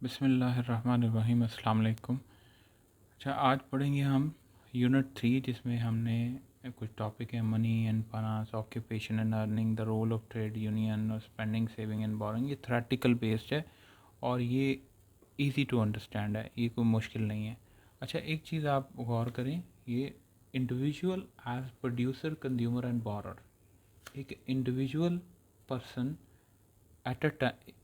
बिस्मिल्लाहिर्रहमानिर्रहीम। अस्सलाम वालेकुम। अच्छा, आज पढ़ेंगे हम यूनिट 3, जिसमें हमने कुछ टॉपिक है money and finance, occupation and earning, the role of trade union और स्पेंडिंग, सेविंग एंड बोरिंग। ये थ्योरेटिकल बेस्ड है और ये इजी टू अंडरस्टैंड है, ये कोई मुश्किल नहीं है। अच्छा, एक चीज़ आप गौर करें, ये individual as producer, consumer and borrower. एक इंडिविजुअल पर्सन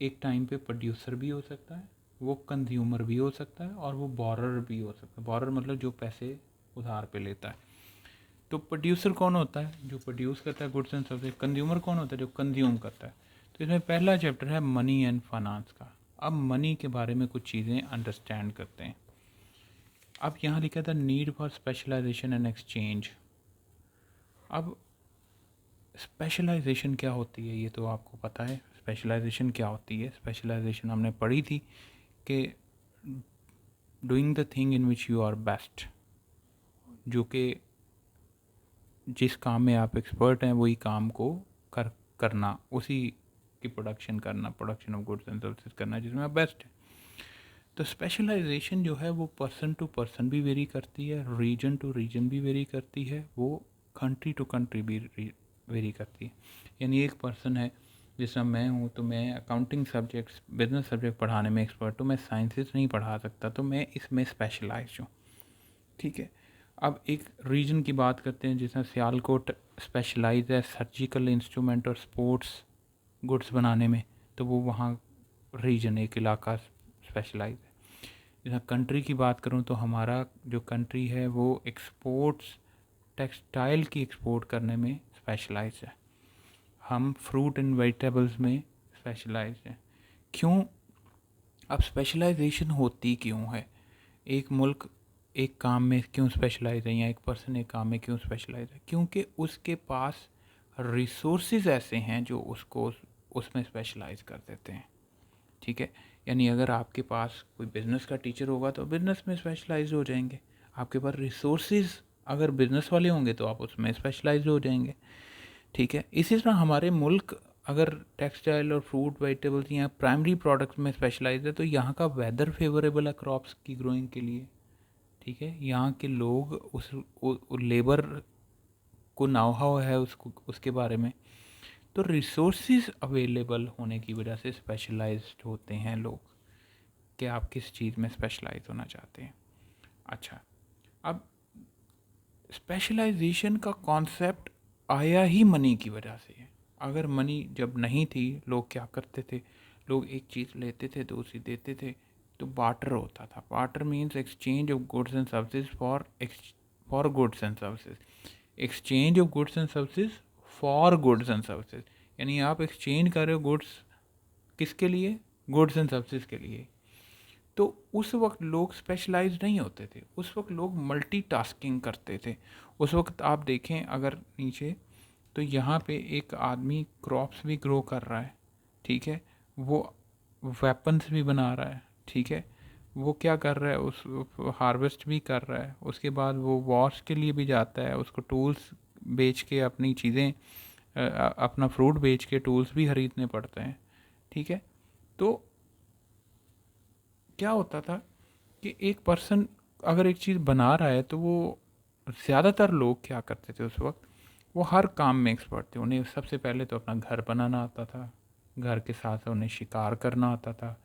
एक टाइम पे प्रोड्यूसर भी हो सकता है, वो कंज्यूमर भी हो सकता है और वो बोरर भी हो सकता है। बोरर मतलब जो पैसे उधार पे लेता है। तो प्रोड्यूसर कौन होता है? जो प्रोड्यूस करता है गुड्स एंड सर्विस। कंज्यूमर कौन होता है? जो कंज्यूम करता है। तो इसमें पहला चैप्टर है मनी एंड फाइनेंस का। अब मनी के बारे में कुछ चीज़ें अंडरस्टैंड करते हैं। अब यहाँ लिखा था need for specialisation and exchange. अब स्पेशलाइजेशन क्या होती है ये तो आपको पता है। स्पेशलाइजेशन क्या होती है? स्पेशलाइजेशन हमने पढ़ी थी कि doing the thing in which you are best, जो कि जिस काम में आप एक्सपर्ट हैं वही काम को करना, उसी की प्रोडक्शन करना, production of goods and services करना जिसमें आप बेस्ट हैं। तो स्पेशलाइजेशन जो है वो पर्सन टू पर्सन भी वेरी करती है, रीजन टू रीजन भी वेरी करती है, वो कंट्री टू कंट्री भी वेरी करती है। यानी एक पर्सन है, जैसा मैं हूँ, तो मैं अकाउंटिंग सब्जेक्ट्स, बिजनेस सब्जेक्ट पढ़ाने में एक्सपर्ट हूँ, मैं साइंसेस नहीं पढ़ा सकता, तो मैं इसमें स्पेशलाइज हूँ। ठीक है। अब एक रीजन की बात करते हैं, जैसा सियालकोट स्पेशलाइज है सर्जिकल इंस्ट्रूमेंट और स्पोर्ट्स गुड्स बनाने में, तो वो वहाँ रीजन, एक इलाका स्पेशलाइज है। जैसा कंट्री की बात करूँ तो हमारा जो कंट्री है वो एक्सपोर्ट्स, टेक्सटाइल की एक्सपोर्ट करने में स्पेशलाइज है। हम फ्रूट एंड वेजिटेबल्स में स्पेशलाइज हैं। क्यों? अब स्पेशलाइजेशन होती क्यों है? एक मुल्क एक काम में क्यों स्पेशलाइज है, या एक पर्सन एक काम में क्यों स्पेशलाइज है? क्योंकि उसके पास रिसोर्सेज ऐसे हैं जो उसको उसमें स्पेशलाइज कर देते हैं। ठीक है। यानी अगर आपके पास कोई बिज़नेस का टीचर होगा तो बिज़नेस में स्पेशलाइज हो जाएंगे। आपके पास रिसोर्सेज अगर बिज़नेस वाले होंगे तो आप उसमें स्पेशलाइज हो जाएंगे। ठीक है। इसी तरह हमारे मुल्क अगर टेक्सटाइल और फ्रूट वेजिटेबल्स या प्राइमरी प्रोडक्ट्स में स्पेशलाइज है, तो यहाँ का वेदर फेवरेबल है क्रॉप्स की ग्रोइंग के लिए। ठीक है। यहाँ के लोग उस लेबर को नाउ हाउ है उसको, उसके बारे में। तो रिसोर्सेज अवेलेबल होने की वजह से स्पेशलाइज्ड होते हैं लोग, कि आप किस चीज़ में स्पेशलाइज होना चाहते हैं। अच्छा, अब स्पेशलाइजेशन का कॉन्सेप्ट आया ही मनी की वजह से है। अगर मनी जब नहीं थी, लोग क्या करते थे? लोग एक चीज़ लेते थे, दूसरी देते थे, तो बार्टर होता था। Barter means exchange of goods and services for goods and services. Exchange of goods and services for goods and services. यानी आप एक्सचेंज कर रहे हो गुड्स किसके लिए? गुड्स एंड सर्विसेज के लिए। तो उस वक्त लोग स्पेशलाइज नहीं होते थे, उस वक्त लोग मल्टीटास्किंग करते थे। उस वक्त आप देखें अगर नीचे, तो यहाँ पे एक आदमी क्रॉप्स भी ग्रो कर रहा है। ठीक है। वो वेपन्स भी बना रहा है। ठीक है। वो क्या कर रहा है? उस हार्वेस्ट भी कर रहा है, उसके बाद वो वॉश के लिए भी जाता है, उसको टूल्स बेच के अपनी चीज़ें, अपना फ्रूट बेच के टूल्स भी खरीदने पड़ते हैं। ठीक है। तो क्या होता था कि एक पर्सन अगर एक चीज़ बना रहा है, तो वो ज़्यादातर लोग क्या करते थे उस वक्त, वो हर काम में एक्सपर्ट थे। उन्हें सबसे पहले तो अपना घर बनाना आता था, घर के साथ साथ उन्हें शिकार करना आता था,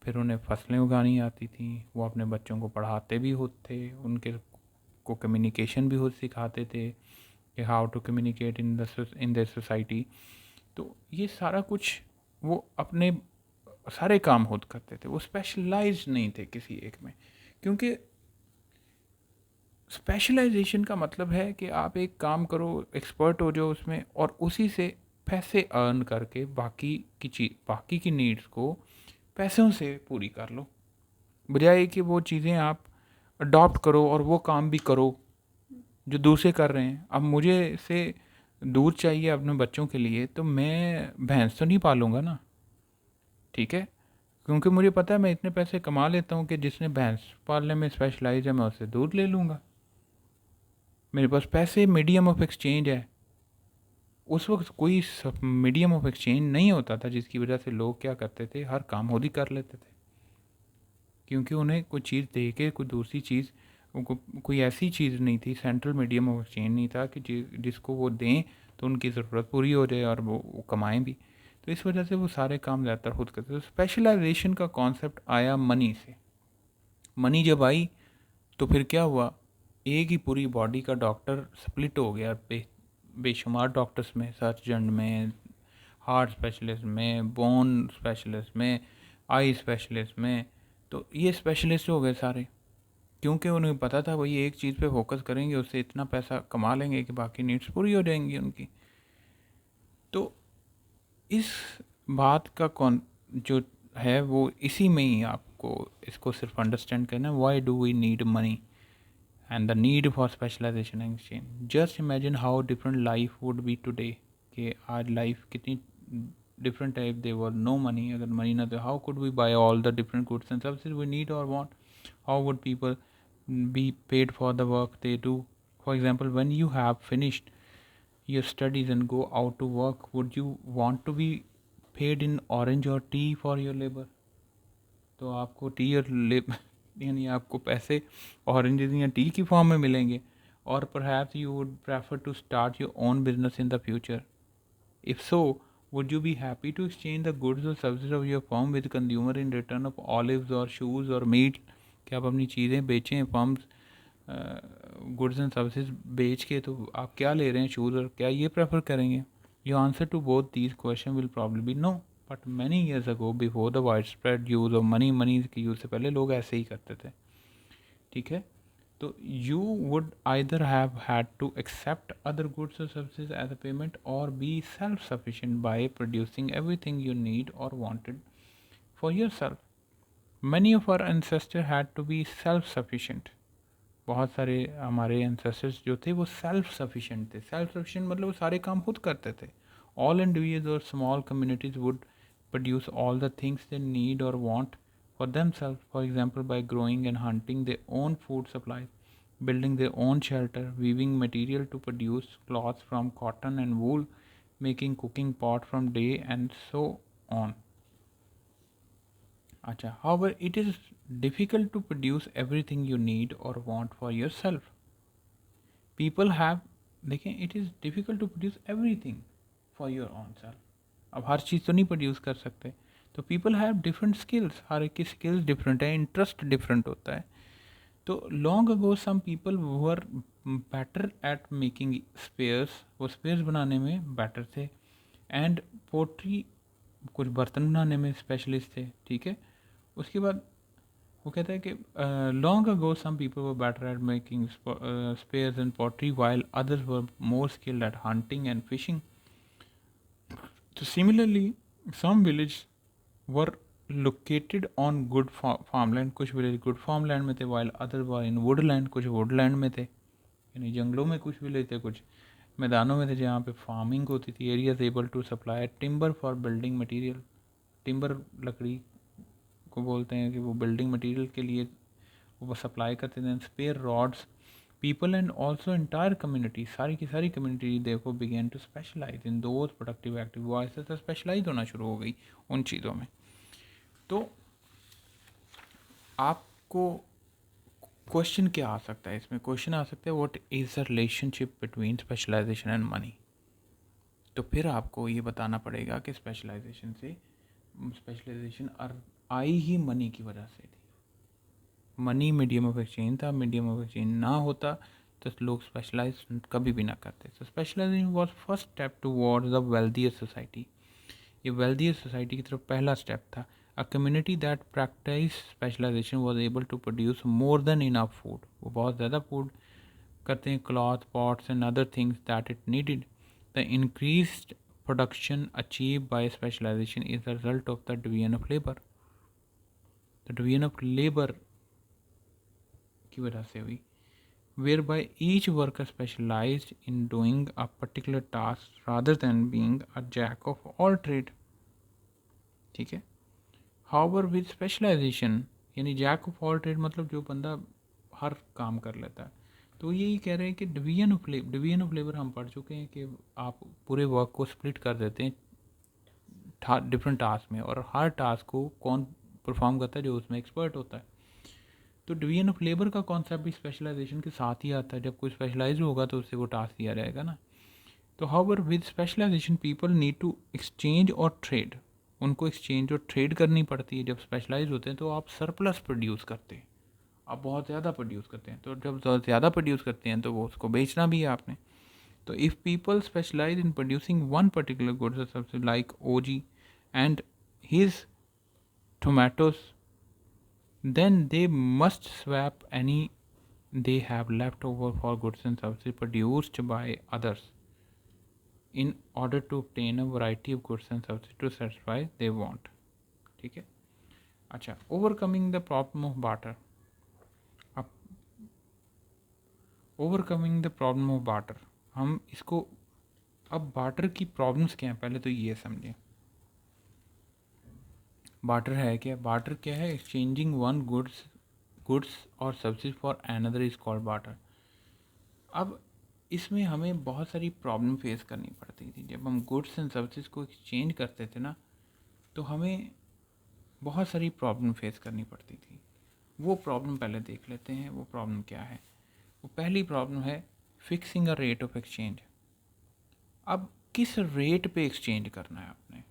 फिर उन्हें फसलें उगानी आती थी, वो अपने बच्चों को पढ़ाते भी होते थे, उनके को कम्युनिकेशन भी खुद सिखाते थे कि how to communicate in the society. तो ये सारा कुछ वो अपने सारे काम खुद करते थे, वो स्पेशलाइज नहीं थे किसी एक में। क्योंकि स्पेशलाइजेशन का मतलब है कि आप एक काम करो, एक्सपर्ट हो जाओ उसमें, और उसी से पैसे अर्न करके बाकी की नीड्स को पैसों से पूरी कर लो, बजाय कि वो चीज़ें आप अडॉप्ट करो और वो काम भी करो जो दूसरे कर रहे हैं। अब मुझे से दूध चाहिए अपने बच्चों के लिए, तो मैं भैंस तो नहीं पालूंगा ना। ठीक है। क्योंकि मुझे पता है मैं इतने पैसे कमा लेता हूँ कि जिसने भैंस पालने में स्पेशलाइज है, मैं उससे दूध ले लूँगा। मेरे पास पैसे, मीडियम ऑफ एक्सचेंज है। उस वक्त कोई मीडियम ऑफ एक्सचेंज नहीं होता था, जिसकी वजह से लोग क्या करते थे, हर काम खुद ही कर लेते थे। क्योंकि उन्हें कोई चीज़ दे के कोई दूसरी चीज़, उनको कोई ऐसी चीज़ नहीं थी, सेंट्रल मीडियम ऑफ एक्सचेंज नहीं था कि जिसको वो दें तो उनकी ज़रूरत पूरी हो जाए और वो कमाएं भी। तो इस वजह से वो सारे काम ज़्यादातर खुद करते। तो स्पेशलाइजेशन का कॉन्सेप्ट आया मनी से। मनी जब आई तो फिर क्या हुआ, एक ही पूरी बॉडी का डॉक्टर स्प्लिट हो गया बेशुमार डॉक्टर्स में, सर्जन में, हार्ट स्पेशलिस्ट में, बोन स्पेशलिस्ट में, आई स्पेशलिस्ट में। तो ये स्पेशलिस्ट हो गए सारे, क्योंकि उन्हें पता था वही एक चीज़ पे फोकस करेंगे उससे इतना पैसा कमा लेंगे कि बाकी नीड्स पूरी हो जाएंगी उनकी। तो इस बात का कौन जो है वो इसी में ही आपको इसको सिर्फ अंडरस्टैंड करना है, why do we need money and the need for specialization and exchange. Just imagine how different life would be today. कि आज लाइफ कितनी डिफरेंट है if there were no money. अगर मनी ना तो how could we buy all the different goods and services we need or want? How would people be paid for the work they do? For example, when you have finished your studies and go out to work, would you want to be paid in orange or tea for your labor? तो आपको T और यानी आपको पैसे oranges या T की form में मिलेंगे, और perhaps you would prefer to start your own business in the future. If so, would you be happy to exchange the goods और services of your firm with consumer in return of olives और shoes और meat? कि आप अपनी चीज़ें बेचें, firms goods and services बेच के, तो आप क्या ले रहे हैं, शूज़, और क्या ये प्रेफर करेंगे? Your answer to both these question will probably be no. But many years ago before the widespread use of money के यूज़ से पहले लोग ऐसे ही करते थे। ठीक है, तो you would either have had to accept other goods और सर्विसेज एज अ पेमेंट और be self sufficient by producing everything you need और wanted for your self. Many of our ancestor had to be self sufficient. बहुत सारे हमारे ancestors जो थे वो self sufficient थे। सेल्फ सफिशिएंट मतलब वो सारे काम खुद करते थे। ऑल इंडिविजुअल्स और small communities would produce all the things they need or want for themselves, for example by growing and hunting their own food supplies, building their own shelter, weaving material to produce cloth from cotton and wool, making cooking pot from day, and so on. Acha, however, it is difficult to produce everything you need or want for yourself. People have, देखें, it is difficult to produce everything for your own self. अब हर चीज़ तो नहीं produce कर सकते, तो people have different skills, हर एक की स्किल्स डिफरेंट है, इंटरेस्ट डिफरेंट होता है। तो long ago some people were better at making spears, वो स्पेयर्स बनाने में बेटर थे, एंड पोट्री, कुछ बर्तन बनाने में स्पेशलिस्ट थे। ठीक है, उसके बाद वो कहता है कि long ago some people were better at making spears and pottery while others were more skilled at hunting and fishing. So similarly, some villages were located on good farmland. कुछ विलेज गुड farmland में थे, while others were in woodland. कुछ woodland में थे, यानी जंगलों में कुछ विलेज थे, कुछ मैदानों में थे जहाँ पे फार्मिंग होती थी। Areas able to supply timber for building material. Timber लकड़ी को बोलते हैं कि वो बिल्डिंग मटेरियल के लिए वो सप्लाई करते थे। Spear rods, people and also entire community, सारी की सारी कम्युनिटी देखो began to specialize in those productive activities, वो ऐसे ऐसे स्पेशलाइज होना शुरू हो गई उन चीज़ों में। तो आपको क्वेश्चन क्या आ सकता है इसमें? क्वेश्चन आ सकता है what is the relationship between specialisation and money. तो फिर आपको ये बताना पड़ेगा कि स्पेशलाइजेशन आई ही मनी की वजह से थी। मनी मीडियम ऑफ एक्सचेंज था, मीडियम ऑफ एक्सचेंज ना होता तो लोग स्पेशलाइज कभी भी ना करते। So specialisation was first step towards the wealthier society. ये वेल्थियर सोसाइटी की तरफ पहला स्टेप था। A community that practice specialisation was able to produce more than enough food. वो बहुत ज़्यादा फूड करते हैं, cloth, pots and other things that it needed. The increased production achieve bye specialisation is the result of the division of labour. The division of labour की वजह से हुई, whereby each worker specialized in doing a particular task rather than being a jack of all trade। ठीक है, however with specialization, यानी jack of all trade मतलब जो बंदा हर काम कर लेता है। तो यही कह रहे हैं कि डिवीजन ऑफ लेबर हम पढ़ चुके हैं कि आप पूरे वर्क को स्प्लिट कर देते हैं डिफरेंट टास्क में, और हर टास्क को कौन परफॉर्म करता है? जो उसमें एक्सपर्ट होता है। तो डिवीजन ऑफ लेबर का कॉन्सेप्ट भी स्पेशलाइजेशन के साथ ही आता है। जब कोई स्पेशलाइज होगा तो उससे वो टास्क दिया जाएगा ना। तो however with specialisation people need to exchange और ट्रेड, उनको एक्सचेंज और ट्रेड करनी पड़ती है। जब स्पेशलाइज होते हैं तो आप सरप्लस प्रोड्यूस करते हैं, आप बहुत ज़्यादा प्रोड्यूस करते हैं। तो जब ज़्यादा प्रोड्यूस करते हैं तो वो उसको बेचना भी है आपने। तो if people specialise in producing one particular goods सबसे like Ozzie and his tomatoes, then they must swap any they have left over for goods and services produced by others in order to obtain a variety of goods and services to satisfy their want। ठीक है। अच्छा, overcoming the problem of barter. अब overcoming the problem of barter, हम इसको अब barter की problems क्या हैं पहले तो ये समझें। बार्टर है क्या? बार्टर क्या है? एक्सचेंजिंग वन गुड्स और services for another is called barter. अब इसमें हमें बहुत सारी प्रॉब्लम फेस करनी पड़ती थी। जब हम गुड्स एंड सर्विसेज को एक्सचेंज करते थे ना, तो हमें बहुत सारी प्रॉब्लम फेस करनी पड़ती थी। वो प्रॉब्लम पहले देख लेते हैं। वो प्रॉब्लम क्या है? वो पहली प्रॉब्लम है fixing a rate of exchange. अब किस रेट पे एक्सचेंज करना है आपने?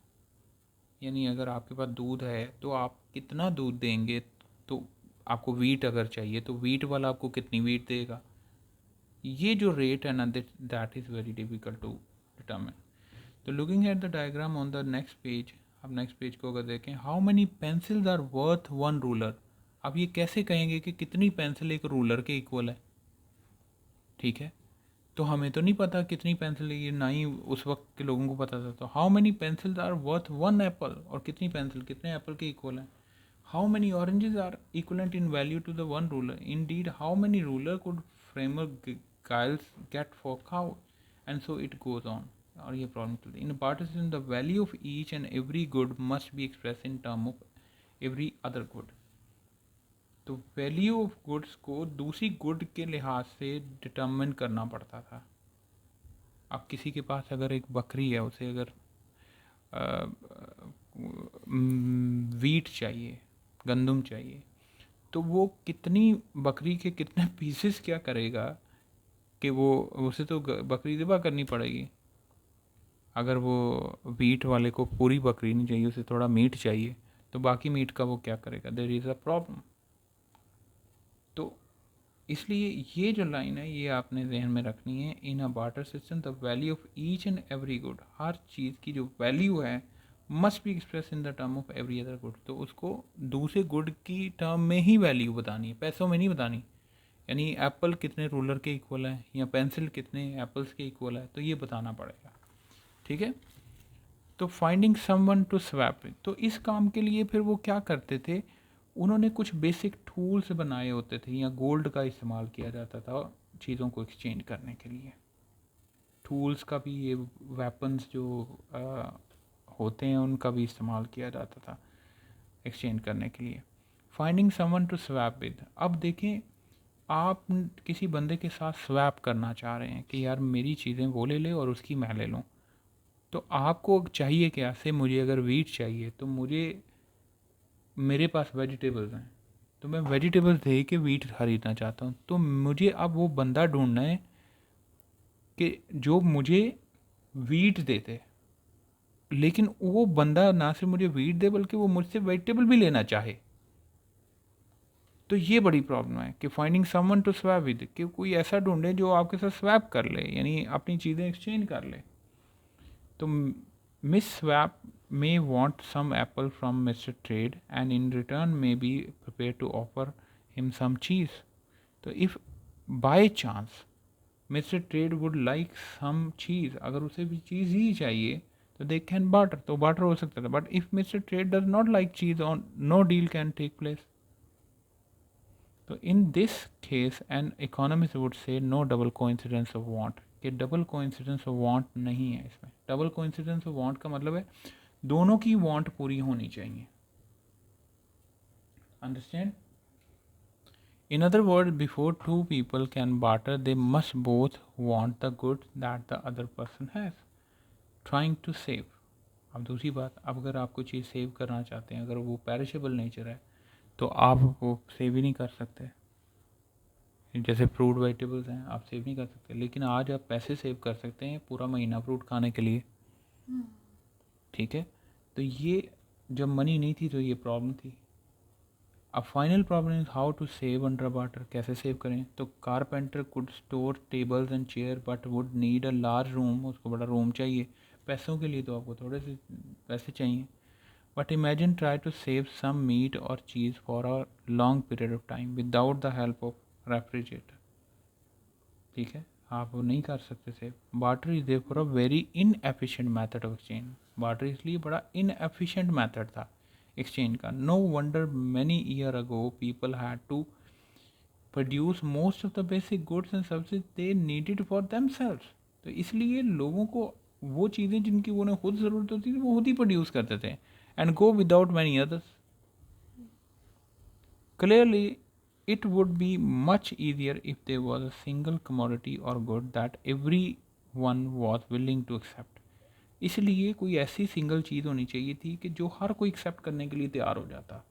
यानी अगर आपके पास दूध है तो आप कितना दूध देंगे? तो आपको वीट अगर चाहिए तो वीट वाला आपको कितनी वीट देगा? ये जो रेट है ना, that is very difficult to determine. तो looking at the diagram on the next page, अब नेक्स्ट पेज को अगर देखें, how many pencils are worth one ruler. अब ये कैसे कहेंगे कि कितनी पेंसिल एक रूलर के इक्वल है? ठीक है, तो हमें तो नहीं पता कितनी पेंसिल है, ये ना ही उस वक्त के लोगों को पता था। तो how many pencils are worth one apple, और कितनी पेंसिल कितने एप्पल के इक्वल है? How many oranges are equivalent in value to the one ruler, indeed how many ruler could farmer Giles get for cow, and so it goes on. और ये problem चलती है। In partition the value of each and every good must be express in term of every other good. तो value of goods को दूसरी good के लिहाज से डिटर्मिन करना पड़ता था। अब किसी के पास अगर एक बकरी है, उसे अगर वीट चाहिए, गंदम चाहिए, तो वो कितनी बकरी के कितने पीसेस क्या करेगा कि वो उसे तो बकरी ज़िबा करनी पड़ेगी। अगर वो वीट वाले को पूरी बकरी नहीं चाहिए, उसे थोड़ा मीट चाहिए, तो बाकी मीट का वो क्या करेगा? There is a problem. तो इसलिए ये जो लाइन है ये आपने जहन में रखनी है। In a barter system the value of each and every good, हर चीज़ की जो वैल्यू है must be express in the term of every other good. तो उसको दूसरे गुड की टर्म में ही वैल्यू बतानी है, पैसों में नहीं बतानी। यानी एप्पल कितने रूलर के इक्वल है या पेंसिल कितने एप्पल्स के इक्वल है, तो ये बताना पड़ेगा। ठीक है। तो फाइंडिंग समवन टू स्वैप, तो इस काम के लिए फिर वो क्या करते थे, उन्होंने कुछ बेसिक टूल्स बनाए होते थे, या गोल्ड का इस्तेमाल किया जाता था चीज़ों को एक्सचेंज करने के लिए। टूल्स का भी, ये वेपन्स जो होते हैं उनका भी इस्तेमाल किया जाता था एक्सचेंज करने के लिए। Finding someone to swap with, अब देखें आप किसी बंदे के साथ स्वैप करना चाह रहे हैं कि यार मेरी चीज़ें वो ले ले और उसकी मैं ले लूँ। तो आपको चाहिए क्या? से मुझे अगर वीट चाहिए तो मुझे, मेरे पास वेजिटेबल्स हैं, तो मैं वेजिटेबल्स दे के वीट खरीदना चाहता हूँ। तो मुझे अब वो बंदा ढूंढना है कि जो मुझे वीट देते, लेकिन वो बंदा ना सिर्फ मुझे वीट दे बल्कि वो मुझसे वेजिटेबल भी लेना चाहे। तो ये बड़ी प्रॉब्लम है कि finding someone to swap with, कि कोई ऐसा ढूंढे जो आपके साथ स्वैप कर ले, यानी अपनी चीज़ें एक्सचेंज कर ले। तो miss swap may want some apple from Mr. Trade and in return may be prepared to offer him some cheese. तो if by chance Mr. Trade would like some cheese, अगर उसे भी चीज़ ही चाहिए तो they can barter, तो barter हो सकता था। But if Mr. Trade does not like cheese, on no deal can take place. तो in this case an economist would say no double coincidence of want, कि डबल कोइंसिडेंस ऑफ वांट नहीं है इसमें। Double coincidence of want का मतलब है दोनों की वांट पूरी होनी चाहिए। Understand? In other word, before two people can barter they must both want the good that the other person has trying to save. अब दूसरी बात, अब अगर आप कोई चीज़ सेव करना चाहते हैं, अगर वो पेरिशेबल नेचर है, तो आप वो सेव ही नहीं कर सकते। जैसे फ्रूट वेजिटेबल्स हैं, आप सेव नहीं कर सकते, लेकिन आज आप पैसे सेव कर सकते हैं पूरा महीना फ्रूट खाने के लिए। ठीक है, तो ये जब मनी नहीं थी तो ये प्रॉब्लम थी। अब final problem is how to save under water, कैसे सेव करें। तो carpenter could store tables and chair but would need a large room, उसको बड़ा रूम चाहिए। पैसों के लिए तो आपको थोड़े से पैसे चाहिए। But imagine try to save some meat और cheese for a long period of time without the help of refrigerator. ठीक है, आप वो नहीं कर सकते save. Barter is therefore a very inefficient method of exchange. Barter इसलिए बड़ा इनएफिशिएंट मेथड था एक्सचेंज का। No wonder many year ago people had to produce most of the basic goods and services they needed for themselves. तो इसलिए लोगों को वो चीज़ें जिनकी उन्हें खुद ज़रूरत होती थी वो खुद ही प्रोड्यूस करते थे and go without many others. Clearly, it would be much easier if there was a single commodity or good that everyone was willing to accept. इसलिए कोई ऐसी सिंगल चीज़ होनी चाहिए थी कि जो हर कोई एक्सेप्ट करने के लिए तैयार हो जाता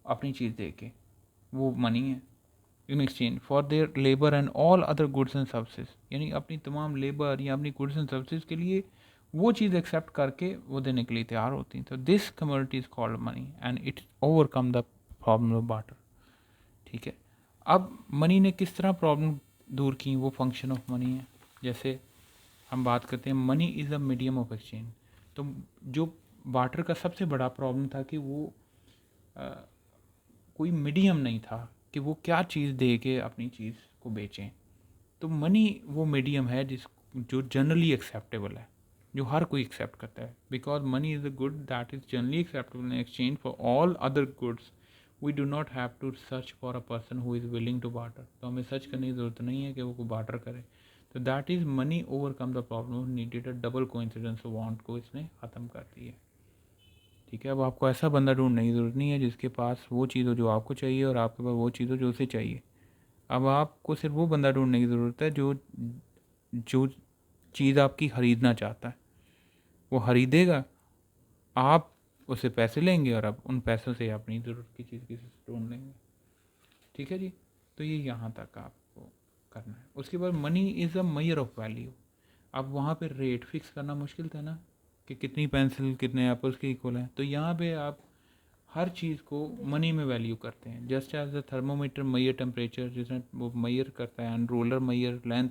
अपनी चीज़ दे के। वो मनी है इन exchange for their labour and all other goods and services, यानी अपनी तमाम लेबर या अपनी गुड्स एंड सर्विसेज के लिए वो चीज़ एक्सेप्ट करके वो देने के लिए तैयार होती हैं। तो this community is called money and it overcome the problem of barter. ठीक है, अब मनी ने किस तरह प्रॉब्लम दूर की, वो फंक्शन ऑफ मनी है। जैसे हम बात करते हैं money is a medium of exchange. तो जो बार्टर का सबसे बड़ा प्रॉब्लम था कि वो कोई मीडियम नहीं था कि वो क्या चीज़ दे के अपनी चीज़ को बेचें। तो मनी वो मीडियम है जो जनरली एक्सेप्टेबल है, जो हर कोई एक्सेप्ट करता है। Because money is a good that is generally acceptable in exchange for all other goods we do not have to search for a person who is willing to barter. तो हमें search करने की ज़रूरत नहीं है कि वो बार्टर करे। तो that is money overcome the problem needed a double coincidence want को इसने ख़त्म कर दी है। ठीक है, अब आपको ऐसा बंदा ढूंढने की ज़रूरत नहीं है जिसके पास वो चीज़ हो जो आपको चाहिए और आपके पास वो चीज़ हो जो उसे चाहिए। अब आपको सिर्फ वो बंदा ढूंढने की ज़रूरत है जो जो चीज़ आपकी ख़रीदना चाहता है। वो ख़रीदेगा, आप उससे पैसे लेंगे और आप उन पैसों से अपनी ज़रूरत की चीज़ किसी से ढूंढ लेंगे। ठीक है जी, तो ये यहाँ तक आपको करना है। उसके बाद money is a measure of value. अब वहाँ पे रेट फिक्स करना मुश्किल था ना कि कितनी पेंसिल कितने एप्पल्स के इक्वल है। तो यहाँ पे आप हर चीज़ को मनी में वैल्यू करते हैं। Just as the thermometer measure temperature, जिसमें वो मैयर करता है, and ruler measure length,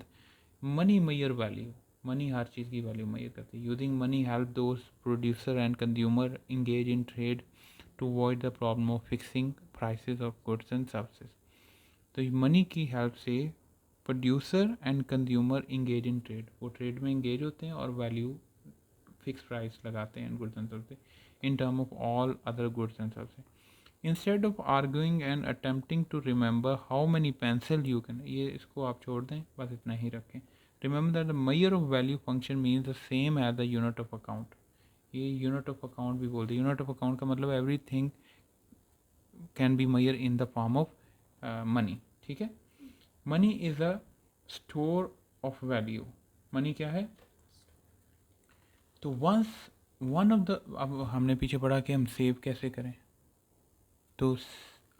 money measure value. Money हर चीज़ की वैल्यू मैयर करती है। Using money help those producer and consumer engage in trade to avoid the problem of fixing prices of goods and services. तो money की help से producer and consumer engage in trade, वो trade में engage होते हैं और value fix price लगाते हैं goods and services in term of all other goods and services. Instead of arguing and attempting to remember how many pencil you can, ये इसको आप छोड़ दें, बस इतना ही रखें। Remember that the measure of value function means the same as the unit of account. ये unit of account भी बोलते हैं। unit of account का मतलब everything can be measured in the form of money। ठीक है, money is a store of value। money क्या है? तो वंस वन ऑफ द, अब हमने पीछे पढ़ा कि हम सेव कैसे करें। तो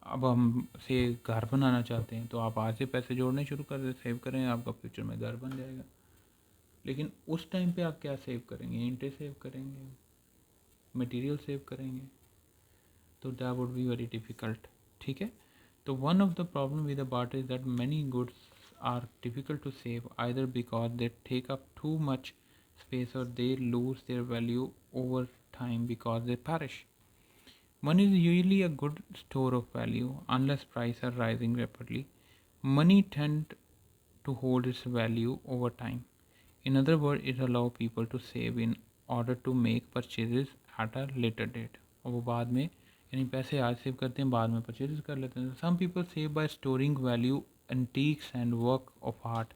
अब हम से घर बनाना चाहते हैं तो आप आज से पैसे जोड़ने शुरू कर दें, सेव करें, आपका फ्यूचर में घर बन जाएगा। लेकिन उस टाइम पे आप क्या सेव करेंगे? ईंटें सेव करेंगे, मटेरियल सेव करेंगे, तो that would be very difficult. ठीक है, तो one of the problem with the barter is that many goods are difficult to save either because they take up too much space or they lose their value over time because they perish. Money is usually a good store of value unless prices are rising rapidly. Money tend to hold its value over time. In other words, it allows people to save in order to make purchases at a later date. और वो बाद में, यानी पैसे आज save करते हैं, बाद में परचेज कर लेते हैं। Some people save by storing value antiques and work of art.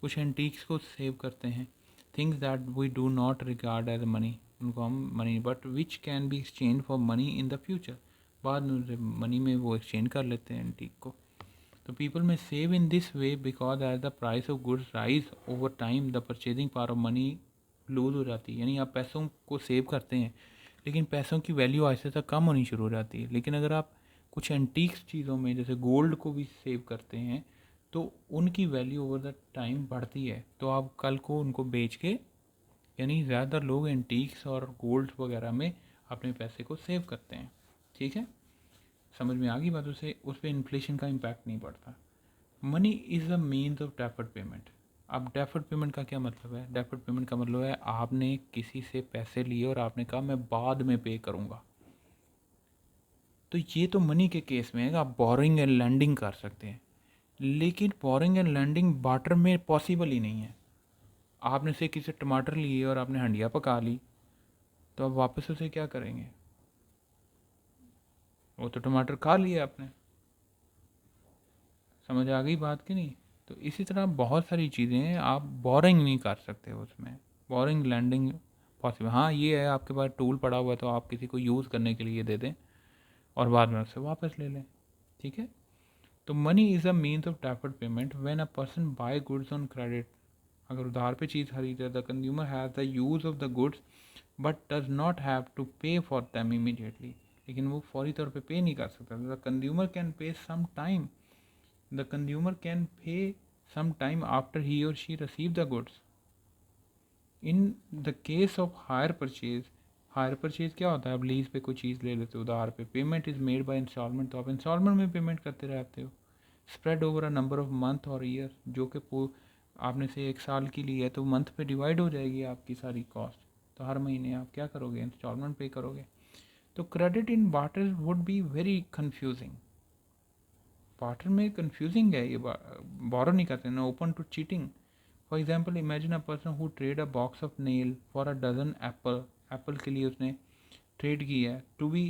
कुछ एंटीक्स को सेव करते हैं, things that we do not regard as money, उनको हम money but which can be exchange for money in the future. बाद में money में वो एक्सचेंज कर लेते हैं एंटीक को। तो people may save in this way because as the price of goods rise over time the purchasing power of money lose हो जाती है। यानी आप पैसों को सेव करते हैं लेकिन पैसों की वैल्यू आहिस्ते तक कम होनी शुरू हो जाती है। लेकिन अगर आप कुछ एंटीक्स चीज़ों में जैसे गोल्ड को भी सेव करते हैं तो उनकी वैल्यू ओवर द टाइम बढ़ती है, तो आप कल को उनको बेच के, यानी ज़्यादातर लोग एंटीक्स और गोल्ड वगैरह में अपने पैसे को सेव करते हैं। ठीक है, समझ में आ गई बात? उस पर इन्फ्लेशन का इम्पैक्ट नहीं पड़ता। Money is the means of deferred payment. अब डेफर्ड पेमेंट का क्या मतलब है? डेफर्ड पेमेंट का मतलब है आपने किसी से पैसे लिए और आपने कहा मैं बाद में पे करूँगा। तो ये तो मनी के केस में है, आप बोरिंग एंड लैंडिंग कर सकते हैं, लेकिन बोरिंग एंड लैंडिंग बार्टर में पॉसिबल ही नहीं है। आपने से किसी टमाटर लिए और आपने हंडिया पका ली, तो अब वापस उसे क्या करेंगे? वो तो टमाटर खा लिया आपने। समझ आ गई बात कि नहीं? तो इसी तरह बहुत सारी चीज़ें हैं, आप बोरिंग नहीं कर सकते उसमें, बोरिंग लैंडिंग पॉसिबल। हाँ ये है, आपके पास टूल पड़ा हुआ है तो आप किसी को यूज़ करने के लिए दे दें और बाद में उससे वापस ले लें। ठीक है, तो money is a means of deferred payment when a person buy goods on credit. अगर उधार पे चीज़ खरीदे, the consumer has the use of the goods but does not have to pay for them immediately. लेकिन वो फौरी तौर पे पे नहीं कर सकता। The consumer can pay some time, the consumer can pay some time after he or she receive the goods. In the case of hire purchase, hire purchase क्या होता है? अब लीज पे कोई चीज़ ले लेते हो उधार पे, payment is made by instalment, तो आप इंस्टॉलमेंट में पेमेंट करते रहते हो, spread over a number of month और ईयर, जो कि आपने से 1 साल की ली है तो मंथ पे डिवाइड हो जाएगी आपकी सारी कॉस्ट, तो हर महीने आप क्या करोगे? इंस्टॉलमेंट पे करोगे। तो credit in barter would be very confusing. Barter में कंफ्यूजिंग है, ये बोरो नहीं करते ना, open to cheating. For example imagine a person who trade a box of nail for a dozen apple. Apple के लिए उसने ट्रेड की है, to be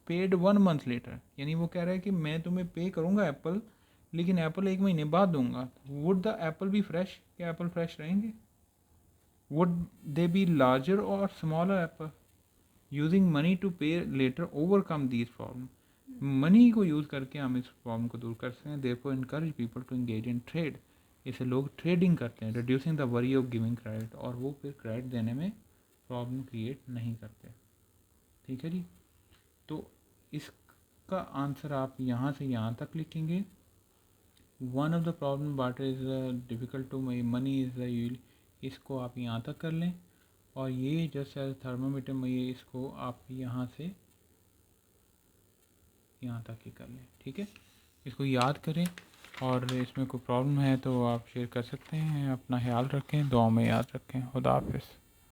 paid 1 month later, यानी वो कह रहा है कि मैं तुम्हें पे करूँगा एप्पल, लेकिन एप्पल 1 महीने बाद दूंगा। Would the apple be fresh? क्या एप्पल फ्रेश रहेंगे? वुड दे बी लार्जर और smaller apple? Using money to pay later overcome these problem. Money को यूज़ करके हम इस प्रॉब्लम को दूर कर सकते हैं। Therefore encourage people to engage in trade. इसे लोग ट्रेडिंग करते हैं, reducing the worry of giving credit, और वो फिर क्रेडिट देने में प्रॉब्लम क्रिएट नहीं करते। ठीक है जी, तो इसका आंसर आप यहाँ से यहाँ तक लिखेंगे। One of the problem barter is difficult to money is the yule, इसको आप यहाँ तक कर लें, और ये जस्ट एज थर्मामीटर में ये इसको आप यहाँ से यहाँ तक ही कर लें। ठीक है, इसको याद करें, और इसमें कोई प्रॉब्लम है तो आप शेयर कर सकते हैं। अपना ख्याल रखें, दुआ में याद रखें। खुदा हाफिज़।